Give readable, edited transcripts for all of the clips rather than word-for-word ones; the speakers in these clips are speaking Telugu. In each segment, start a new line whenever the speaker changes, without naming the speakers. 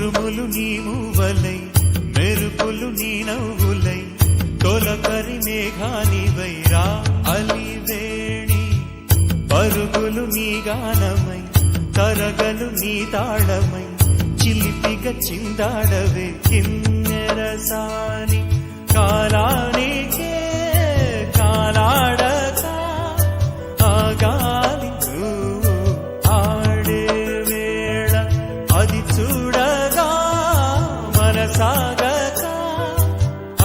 ఉరుములు నీ మూవలై మెరుపులు నీ నవ్వులై తొలకరి మేఘానివై రా అలివేణి పరుగులు నీ గానమై తరగలు నీ తాళమై చిలిపిగా చిందాడవే కిన్నెరసాని కాలానికే కాలాడక ఆగాలి ఆడే వేళ అది చూడగా మనసాగక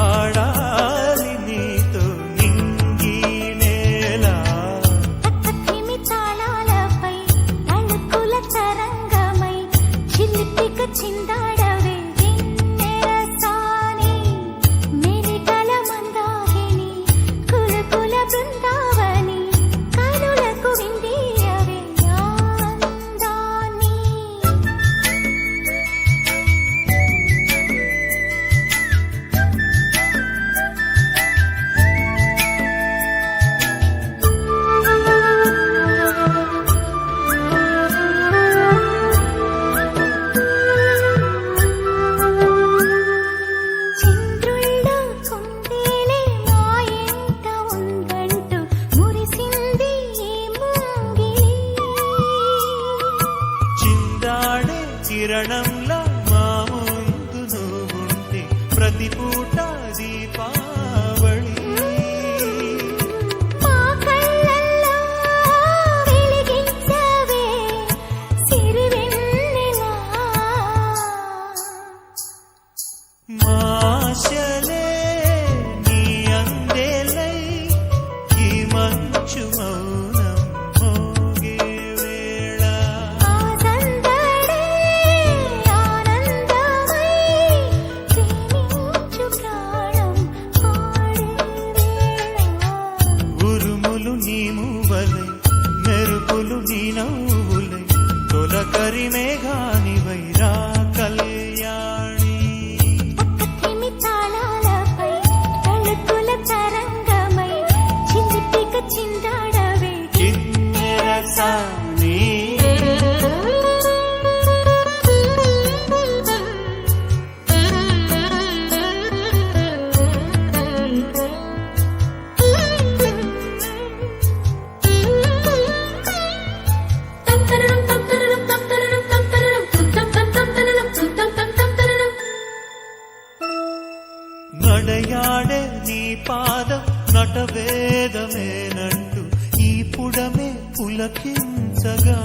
ఆడాలి నీతో నింగి నేల
తాళాలపై అణుకుల తరంగమై చిలిపిక చిందాడవే కిన్నెరసాని మెరికల మందాకిని కులకుల బృందావని కనులకు విందియవే ఆనందాన్ని చంద్రుల్లో కుందేలే మా ఇంట ఉందంటూ మురిసింది ఈ ముంగిలి
చిందాడే కిరణంలా మా ముందు నువ్వుంటే ప్రతి పూట దీపావళి
మా కళ్ళల్లో వెలిగించవే సిరివెన్నెలా
మాశలే నీ అందేలై ఈ మంచు మౌనం మోగే వేళ
ఆ సందడే ఆనందమై ప్రేమించు ప్రాణం పాడే వేళ
ఉరుములు నీ మూవలై మెరుపులు నీ నవ్వులై తొలకరి మేఘానివై రా కళ్యాణి
పక్కకిమి తాళాలపై అణుకుల తరంగమై చిలిపిక చిందాడవే
కిన్నెరసాని నడయాడే నీ పాదం నటవేదమేనంటూ ఈ పుడమే పులకించగా